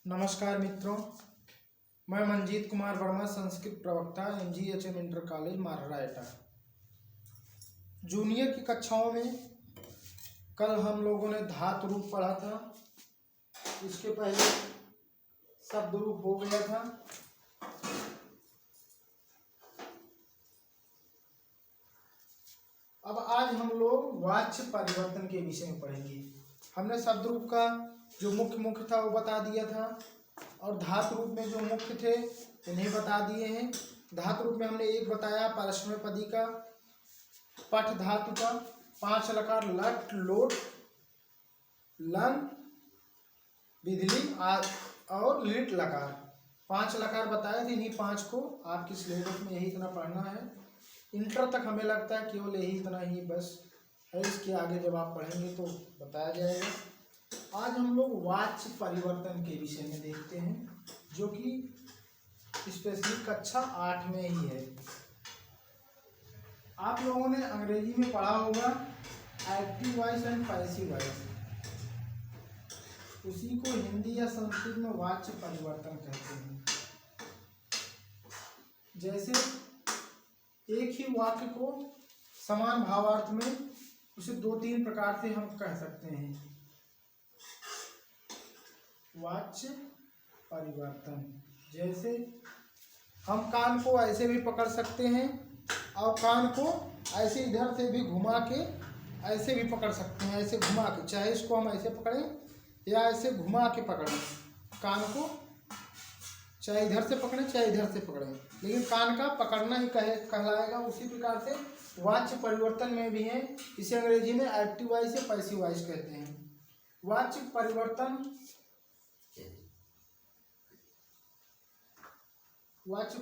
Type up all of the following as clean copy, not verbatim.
नमस्कार मित्रों, मैं मंजीत कुमार वर्मा, संस्कृत प्रवक्ता, MGHM इंटर कॉलेज माररायटा। जूनियर की कक्षाओं में कल हम लोगों ने धातु रूप पढ़ा था। इसके पहले शब्द रूप हो गया था। अब आज हम लोग वाच्य परिवर्तन के विषय में पढ़ेंगे। हमने शब्द रूप का जो मुख्य था वो बता दिया था, और धातु रूप में जो मुख्य थे उन्हें बता दिए हैं। धातु रूप में हमने एक बताया परस्मैपदी का, पठ धातु का, 5 लकार लट लोट लन विधि और लिट लकार, 5 लकार बताए थे। इन्हीं 5 को आपकी सिलेबस में यही इतना पढ़ना है। इंटर तक हमें लगता है केवल यही इतना ही बस है। इसके आगे जब आप पढ़ेंगे तो बताया जाएगा। आज हम लोग वाच्य परिवर्तन के विषय में देखते हैं, जो कि स्पेशली कक्षा 8 में ही है। आप लोगों ने अंग्रेजी में पढ़ा होगा active voice and passive voice, उसी को हिंदी या संस्कृत में वाच्य परिवर्तन कहते हैं। जैसे एक ही वाक्य को समान भावार्थ में उसे 2-3 प्रकार से हम कह सकते हैं। वाच्य परिवर्तन, जैसे हम कान को ऐसे भी पकड़ सकते हैं और कान को ऐसे इधर से भी घुमा के ऐसे भी पकड़ सकते हैं, ऐसे घुमा के, चाहे इसको हम ऐसे पकड़ें या ऐसे घुमा के पकड़ें कान को, चाहे इधर से पकड़ें चाहे इधर से पकड़ें, लेकिन कान का पकड़ना ही कहलाएगा। उसी प्रकार से वाच्य परिवर्तन में भी है। इसे अंग्रेजी में एक्टिव वॉइस या पैसिव वॉइस कहते हैं। वाच्य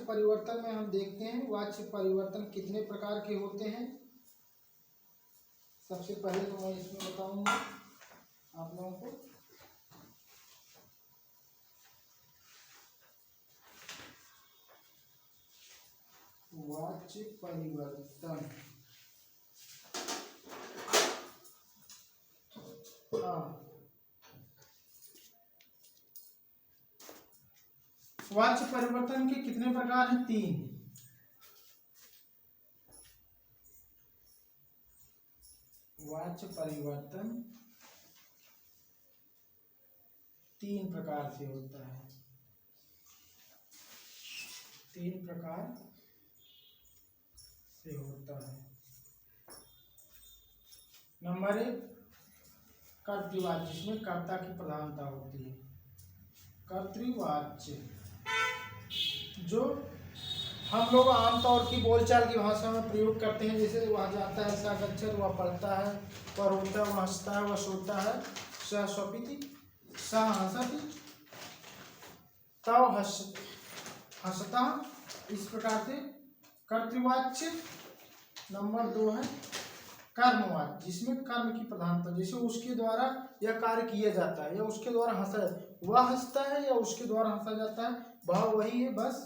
परिवर्तन में हम देखते हैं वाच्य परिवर्तन कितने प्रकार के होते हैं। सबसे पहले तो मैं इसमें बताऊंगा आप लोगों को। वाच्य परिवर्तन, वाच्य परिवर्तन के कितने प्रकार हैं? 3। वाच्य परिवर्तन 3 प्रकार से होता है। 3 प्रकार से होता है। नंबर 1 कर्तृवाच्य, जिसमें कर्ता की प्रधानता होती है। कर्तृवाच्य जो हम लोग आमतौर की बोलचाल की भाषा में प्रयोग करते हैं, जैसे वह जाता है सा गच्छति, वह पढ़ता है, वह रोता है, वह हंसता है, वह सोता है, स स्वपिति, स हंसति, तव हंसता, इस प्रकार से कर्तृवाच्य। नंबर 2 है कर्मवाच्य, जिसमें कर्म की प्रधानता, जैसे उसके द्वारा यह कार्य किया जाता है या उसके द्वारा हंसा, वह हंसता है या उसके द्वारा हंसा जाता है, भाव वही है, बस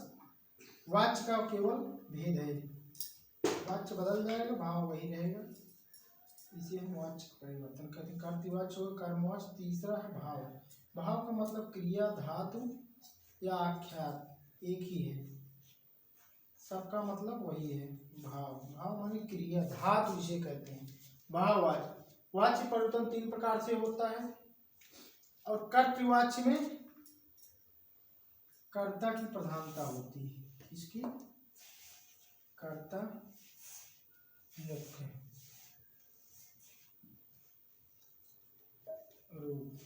वाच्य का केवल भेद है। वाच्य बदल जाएगा, भाव वही रहेगा। इसे हम वाच्य परिवर्तन कहते हैं। कर्तृवाच्य और कर्मवाच्य। तीसरा है भाव। भाव का मतलब क्रिया, धातु या आख्यात एक ही है, सबका मतलब वही है। भाव, भाव माने क्रिया, धातु इसे कहते हैं। भाववाच्य, वाच्य परिवर्तन 3 प्रकार से होता है। और कर्तृवाच्य में कर्ता की प्रधानता होती है। इसकी कर्ता मुख्य रूप।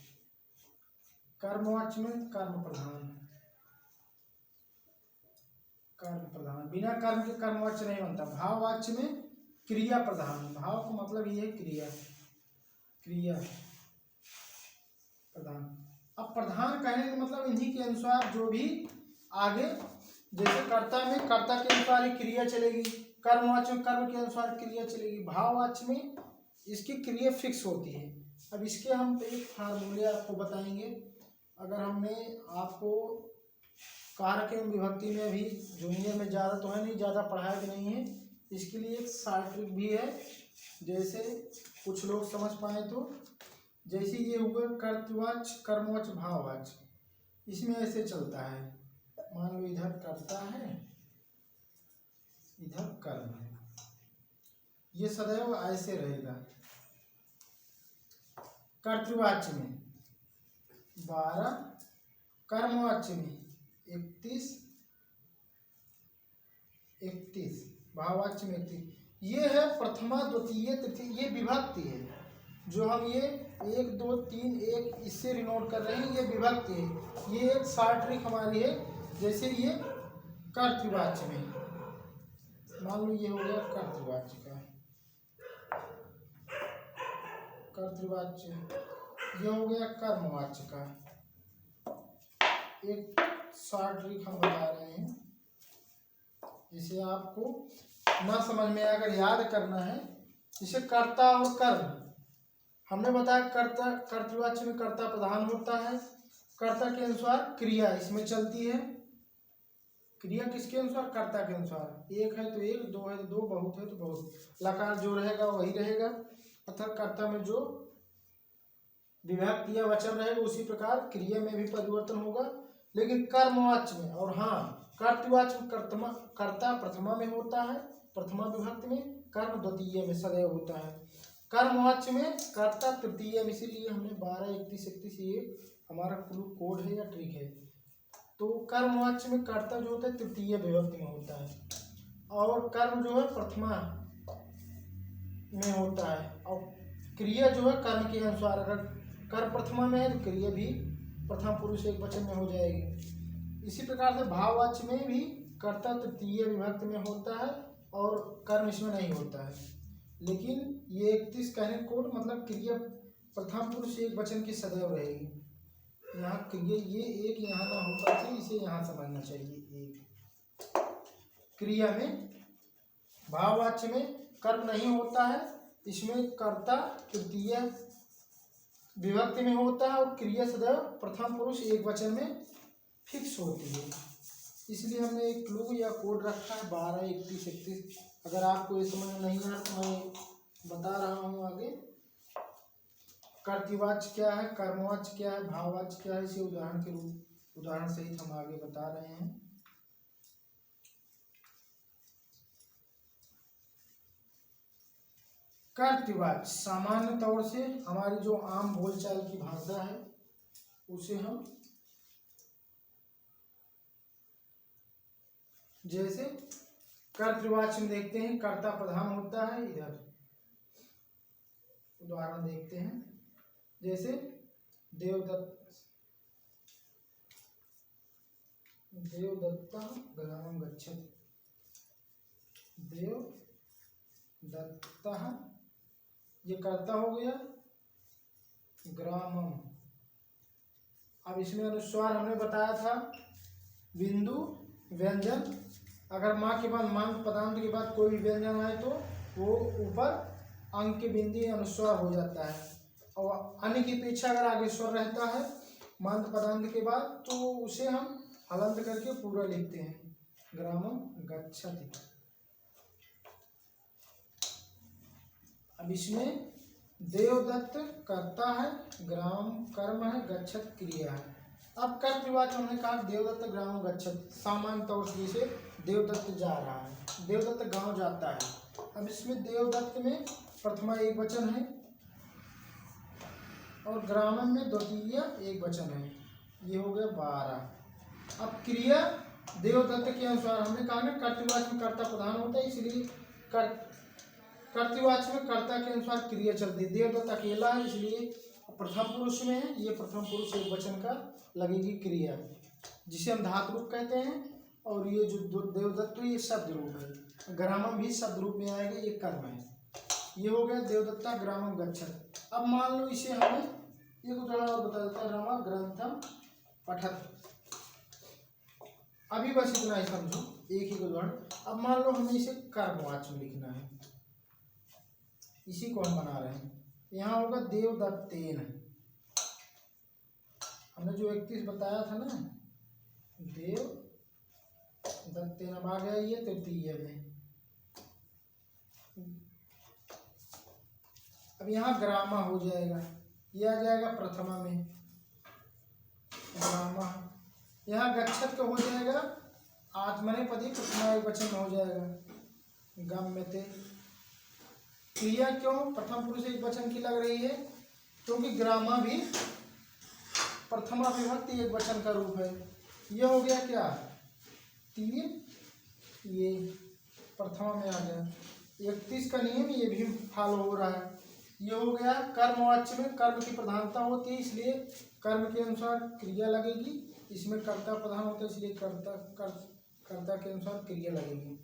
कर्मवाच्य में कर्म प्रधान, बिना कर्म के कर्मवाच्य नहीं बनता। भाववाच्य में क्रिया प्रधान, भाव का मतलब ये है क्रिया प्रधान। अब प्रधान कहने का मतलब इन्हीं के अनुसार जो भी आगे, जैसे कर्ता में कर्ता के अनुसार ही क्रिया चलेगी, कर्मवाच्य में कर्म के अनुसार क्रिया चलेगी, भाववाच्य में इसकी क्रिया फिक्स होती है। अब इसके हम एक फार्मूले आपको बताएंगे। अगर हमने आपको कारक एवं विभक्ति में भी जूनियर में ज़्यादा तो है नहीं, ज़्यादा पढ़ाया भी नहीं है, इसके लिए एक शॉर्ट ट्रिक भी है, जैसे कुछ लोग समझ पाए तो। जैसे ये हुआ कर्तृवाच्य, कर्मवाच्य, भाववाच्य, इसमें ऐसे चलता है, मान लो इधर कर्ता है, इधर कर्म है, ये सदैव ऐसे रहेगा। कर्तृवाच्य में 12, कर्मवाच्य में 31, भाववाच्य में 31। ये है प्रथमा, द्वितीय, तृतीय, ये विभक्ति है। जो हम ये 1 2 3 1 इससे रिनोट कर रहे हैं, ये विभक्ति है। ये एक शॉर्ट ट्रिक हमारी है। जैसे ये कर्तृवाच्य में, मान लो ये हो गया कर्तृवाच्य का, कर्तृवाच्य, ये हो गया कर्मवाच्य का। एक शॉर्ट ट्रिक हम बता रहे हैं, जिसे आपको ना समझ में अगर याद करना है। जैसे कर्ता और कर्म, हमने बताया कर्ता, कर्तृवाच्य में कर्ता प्रधान होता है। कर्ता के अनुसार क्रिया इसमें चलती है। क्रिया किसके अनुसार? कर्ता के अनुसार। एक है तो एक, दो है तो दो, बहुत है तो बहुत। लकार जो रहेगा वही रहेगा, अर्थात कर्ता में जो विभक्ति या वचन रहेगा उसी प्रकार क्रिया में भी परिवर्तन होगा। लेकिन कर्मवाच्य में और हाँ कर्तृवाच्य में कर्ता प्रथमा में होता है, प्रथमा विभक्ति में, कर्म द्वितीय में सदैव होता है। कर्मवाच्य में कर्ता तृतीय में, इसीलिए हमने 12 31 31 ये हमारा क्लू कोड है या ट्रिक है। तो कर्मवाच्य में कर्ता जो होता है तृतीय विभक्ति में होता है, और कर्म जो है प्रथमा में होता है, और क्रिया जो है कर्म के अनुसार। अगर कर्म प्रथमा में है तो क्रिया भी प्रथम पुरुष एक वचन में हो जाएगी। इसी प्रकार से भाववाच्य में भी कर्ता तृतीय विभक्ति में होता है और कर्म इसमें नहीं होता है। लेकिन ये 31 कहने कोड मतलब क्रिया प्रथम पुरुष एक वचन की सदैव रहेगी। यहाँ क्रिया ये एक यहाँ ना होता है, इसे यहाँ समझना चाहिए। एक क्रिया में भाववाच्य में कर्म नहीं होता है, इसमें कर्ता तृतीय विभक्ति में होता है और क्रिया सदैव प्रथम पुरुष एक वचन में फिक्स होती है। इसलिए हमने एक क्लू या कोड रखा है 12 31 31। अगर आपको ये समझ में नहीं आया तो मैं बता रहा हूँ आगे। कर्तृवाच्य क्या है, कर्मवाच्य क्या है, भाववाच्य क्या है, इसे उदाहरण सहित हम आगे बता रहे हैं। कर्तृवाच्य सामान्य तौर से हमारी जो आम बोलचाल की भाषा है उसे हम जैसे कर्तृवाच्य में देखते हैं कर्ता प्रधान होता है। इधर उदाहरण देखते हैं, जैसे देवदत्ता ग्रामं गच्छति, देवदत्ता ये कर्ता हो गया, ग्रामम। अब इसमें अनुस्वार हमने बताया था, बिंदु व्यंजन, अगर माँ के बाद मांग पदांत के बाद कोई भी व्यंजन आए तो वो ऊपर अंक के बिंदी अनुस्वार हो जाता है, और अन्य की अपेक्षा अगर आगे स्वर रहता है मांग पदांत के बाद तो उसे हम हलंत करके पूरा लिखते हैं, ग्रामम गच्छति। अब इसमें देवदत्त कर्ता है, ग्राम कर्म है, गच्छत क्रिया है। अब कर्तृवाच्य हमने कहा देवदत्त ग्राम गच्छत, सामान्य तौर से जैसे देवदत्त जा रहा है, देवदत्त गांव जाता है। अब इसमें देवदत्त में प्रथमा एक वचन है और ग्रामम में द्वितीय एक वचन है, ये हो गया 12। अब क्रिया देवदत्त के अनुसार हमने कहा ना कर्तृवाच्य में कर्ता प्रधान होता है, इसलिए कर्तृवाच्य में कर्ता के अनुसार क्रिया चलती है। देवदत्त अकेला है इसलिए प्रथम पुरुष में है, ये प्रथम पुरुष एक वचन का लगेगी क्रिया, जिसे हम धातु रूप कहते हैं। और ये जो देवदत्त ये शब्द रूप है, ग्रामम भी शब्द रूप में आएगा, ये कर्म है। ये हो गया देवदत्ता ग्रामम गच्छत। अब मान लो इसे हमें एक उदाहरण और बता देता है, रमा ग्रंथम पठत। अभी बस इतना ही समझो, एक ही उदाहरण। अब मान लो हमें इसे कर्मवाच्य में लिखना है, इसी को हम बना रहे हैं। यहाँ होगा देवदत्तेन, हमने जो 31 बताया था ना, देवदत्तेन। अब आ गया ये तृतीय में। अब यहाँ ग्रामा हो जाएगा, ये आ जाएगा प्रथमा में, ग्रामा यहाँ गच्छत का हो जाएगा आत्मनेपदी प्रथमा एकवचन में हो जाएगा गम्यते। क्रिया क्यों प्रथम पुरुष एकवचन की लग रही है? क्योंकि ग्रामा भी प्रथमा विभक्ति एकवचन का रूप है। ये हो गया क्या? 3, ये प्रथमा में आ गया। 31 का नियम ये भी फॉलो हो रहा है। ये हो गया कर्मवाच्य में कर्म की प्रधानता होती है, इसलिए कर्म के अनुसार क्रिया लगेगी। इसमें कर्ता प्रधान होता है, इसलिए कर्ता के अनुसार क्रिया लगेगी।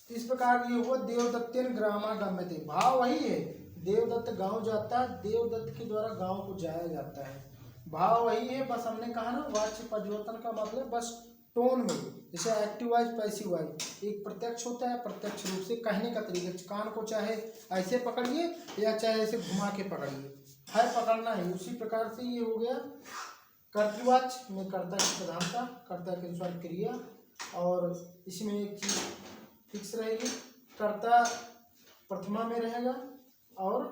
इस प्रकार ये हुआ देवदत्तेन ग्रामा गम्यते। भाव वही है, देवदत्त गांव जाता है, देवदत्त के द्वारा गांव को जाया जाता है। भाव वही है, बस हमने कहा ना वाच्य परिवर्तन का मतलब बस टोन में, जैसे एक्टिव वॉइस पैसिव वॉइस, एक प्रत्यक्ष होता है, प्रत्यक्ष रूप से कहने का तरीका, कान को चाहे ऐसे पकड़िए या चाहे ऐसे घुमा के पकड़िए, है पकड़ना है। उसी प्रकार से ये हो गया कर्तृवाच्य में कर्ता की प्रधानता, कर्ता के अनुसार क्रिया, और इसमें एक चीज फिक्स रहेगी, कर्ता प्रथमा में रहेगा और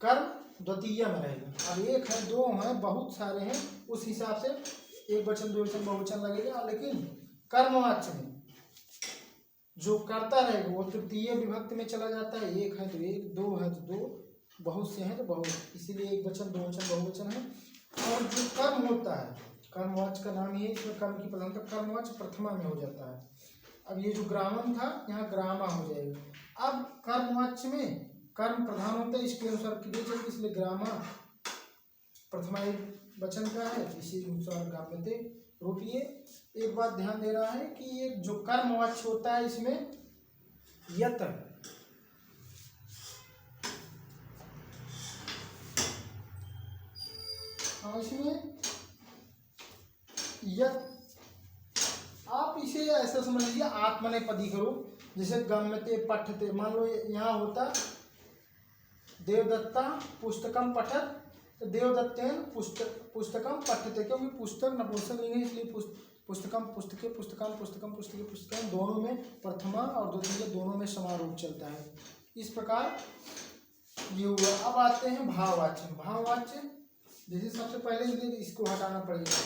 कर्म द्वितीय में रहेगा। अब एक है, दो हैं, बहुत सारे हैं, उस हिसाब से एक वचन, दो वचन, बहुवचन लगेगा। लेकिन कर्मवाच्य में जो कर्ता रहेगा वो तृतीय विभक्ति में चला जाता है। एक है तो एक, दो है तो दो, बहुत से हैं तो बहुत, इसीलिए एक वचन, दो वचन, बहुवचन है। और जो कर्म होता है, कर्मवाच्य का नाम ये, इसमें कर्म की प्रधानता कर्मवाच्य प्रथमा में हो जाता है। अब ये जो ग्रामम था यहाँ ग्रामा हो जाएगा। अब कर्मवाच्य में कर्म प्रधान होता है, इसके अनुसार क्रिया चलती, इसलिए ग्रामा प्रथमा वचन का है, इसी अनुसार गम्यते रूप। ये एक बात ध्यान दे रहा है कि ये जो कर्मवाच्य होता है इसमें यत, इसमें यत, आप इसे ऐसा समझ लीजिए आत्मनेपदी करो। जैसे गम्यते पठते, मान लो यहाँ होता देवदत्ता पुस्तकम पठत, तो देवदत्तेन पुस्तकम पठते, क्योंकि पुस्तक नपुंसक लिंग है, इसलिए पुस्तकम पुस्तके, पुस्तकम पुस्तकम पुस्तके, पुस्तकम दोनों में प्रथमा और द्वितीय दोनों में समारूप चलता है। इस प्रकार ये हुआ। अब आते हैं भाववाच्य। भाववाच्य जैसे सबसे पहले इसको हटाना पड़ेगा।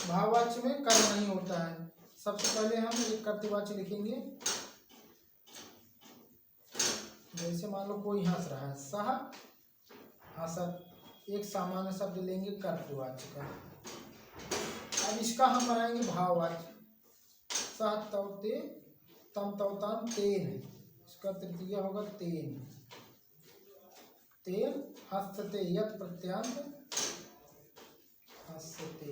भाववाच्य में कर्म नहीं होता है। सबसे पहले हम एक कर्तृवाच्य लिखेंगे। जैसे मान लो कोई हंस रहा है, सह हसत, एक सामान्य शब्द लेंगे कर्तृवाच्य का। अब इसका हम बनाएंगे भाववाच्य। सह तवते तम तवताम तेन, इसका तृतीय होगा तेन। तेन हस्तते, यत प्रत्यांत हस्तते,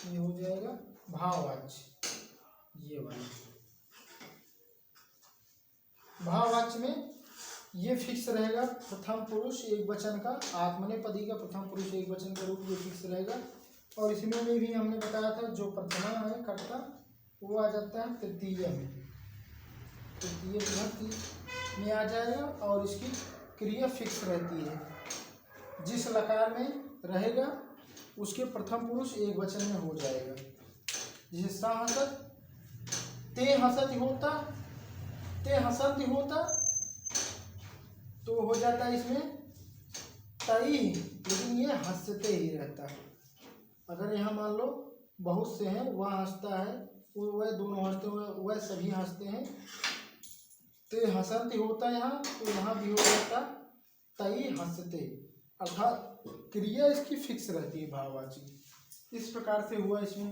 ये हो जाएगा भाववाच्य। ये वाला भाववाच्य में ये फिक्स रहेगा, प्रथम पुरुष एक वचन का, आत्मनेपदी का प्रथम पुरुष एक वचन का रूप ये फिक्स रहेगा। और इसमें भी हमने बताया था जो प्रथमा है कर्ता वो आ जाता है तृतीय में, तृतीय विभक्ति में आ जाएगा, और इसकी क्रिया फिक्स रहती है। जिस लकार में रहेगा उसके प्रथम पुरुष एक वचन में हो जाएगा। जैसे सा हसत, ते हसत होता, ते हसंत होता, तो हो जाता है इसमें तई, लेकिन ये हंसते ही रहता है। अगर यहाँ मान लो बहुत से हैं, वह हंसता है, वह दोनों हंसते हुए, वह सभी हंसते हैं, तो हसंत होता यहाँ, तो यहाँ भी हो जाता तई हंसते, अर्थात क्रिया इसकी फिक्स रहती है भाववाच्य। इस प्रकार से हुआ इसमें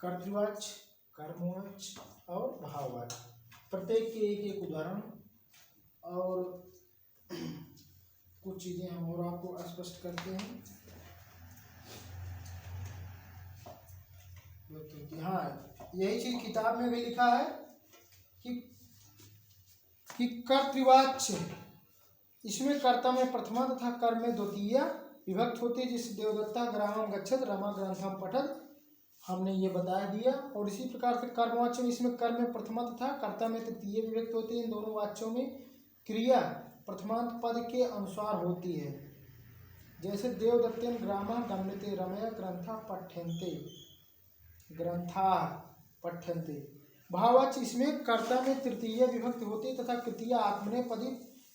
कर्तृवाच्य, कर्मवाच्य और भाववाच्य। प्रत्येक के एक एक उदाहरण और कुछ चीजें हम और आपको स्पष्ट करते हैं। हाँ, यही चीज किताब में भी लिखा है कि कर्तृवाच्य, इसमें कर्ता में प्रथमा तथा कर्म में द्वितीय विभक्त होती है। जिस देवदत्ता ग्रामम गच्छत रमा ग्रंथम पठत, हमने ये बता दिया। और इसी प्रकार से कर्मवाच्य में इसमें कर्म में प्रथमा तथा कर्ता में तृतीय विभक्त होती है। इन दोनों वाच्यों में क्रिया प्रथमांत पद के अनुसार होती है। जैसे देवदत्तेन ग्रामा गम्यते रमया ग्रंथा पठ्यन्ते, ग्रंथा पठ्यन्ते। भाववाच्य इसमें कर्ता में तृतीय विभक्त होती है तथा तृतीय आत्मनेपदी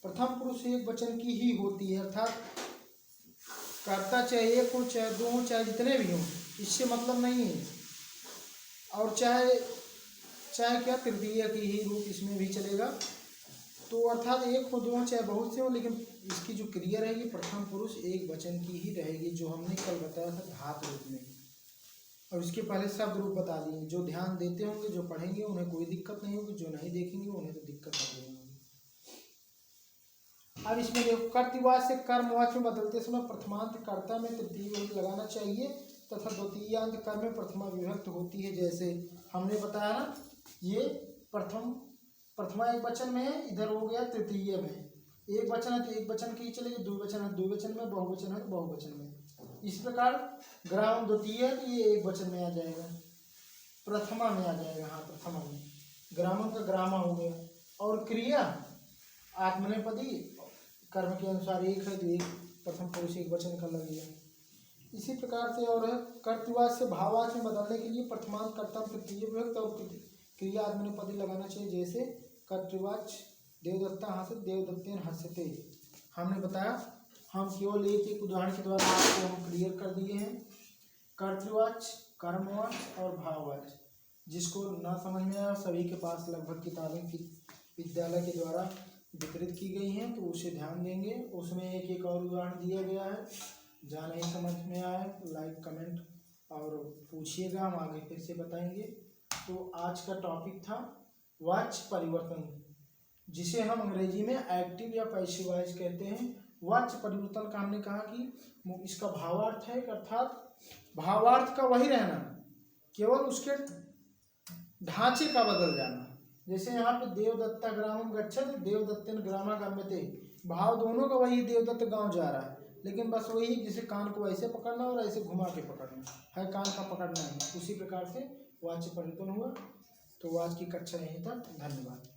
प्रथम पुरुष एक वचन की ही होती है, अर्थात कर्ता चाहे एक हो, चाहे दो हो, चाहे जितने भी हों, इससे मतलब नहीं है। और चाहे चाहे क्या तृतीय की ही रूप इसमें भी चलेगा। तो अर्थात एक हो, दो हो, चाहे बहुत से हो, लेकिन इसकी जो क्रिया रहेगी प्रथम पुरुष एक वचन की ही रहेगी, जो हमने कल बताया था धातु रूप में। और इसके पहले शब्द रूप बता दिए। जो ध्यान देते होंगे, जो पढ़ेंगे, उन्हें कोई दिक्कत नहीं होगी, जो नहीं देखेंगे उन्हें तो दिक्कत होगी। अब इसमें देखो, कर्तृवाच्य से कर्मवाच्य में बदलते समय प्रथमांत कर्ता में तृतीय विभक्ति लगाना चाहिए तथा द्वितीयांत कर्म में प्रथमा विभक्त होती है। जैसे हमने बताया ना, ये प्रथमा एक वचन में है, इधर हो गया तृतीय में। एक वचन है तो एक वचन की ही चलेगी, द्विवचन है द्विवचन में, बहुवचन है तो बहुवचन में। इस प्रकार ग्राम द्वितीय है तो ये एक वचन में आ जाएगा, प्रथमा में आ जाएगा। हाँ, प्रथमा में ग्रामम का ग्रामा हो गया। और क्रिया आत्मनेपदी कर्म के अनुसार एक है तो एक प्रथम पुरुष एक वचन का लगेगा। इसी प्रकार से और है, कर्तृवाच्य से भाववाच्य में बदलने के लिए प्रथमांत कर्ता तृतीय विभक्त और क्रिया आत्मनेपदी लगाना चाहिए। जैसे कर्तृवाच्य देवदत्ता हंस देवदत्तेन हंसते, हमने बताया। हम केवल एक उदाहरण के द्वारा आपको हम क्लियर कर दिए हैं। कर्तृवाच्य, कर्मवाच्य और भाववाच्य, जिसको ना समझ में आया सभी के पास लगभग किताबें विद्यालय के द्वारा वितरित की गई हैं, तो उसे ध्यान देंगे। उसमें एक एक और उदाहरण दिया गया है। जहाँ नहीं समझ में आए लाइक कमेंट और पूछिएगा, हम आगे फिर से बताएंगे। तो आज का टॉपिक था वाच्य परिवर्तन, जिसे हम अंग्रेजी में एक्टिव या पैसिव वॉइस कहते हैं। वाच्य परिवर्तन का हमने कहा कि इसका भावार्थ है, अर्थात भावार्थ का वही रहना, केवल उसके ढांचे का बदल जाना। जैसे यहाँ पे देवदत्ता ग्रामम गच्छत देवदत्तेन ग्रामा गम्यते, भाव दोनों का वही, देवदत्त गांव जा रहा है, लेकिन बस वही, जिसे कान को ऐसे पकड़ना और ऐसे घुमा के पकड़ना है, कान का पकड़ना है। उसी प्रकार से वाच्य परिवर्तन हुआ। तो आज की कक्षा यहीं तक, धन्यवाद।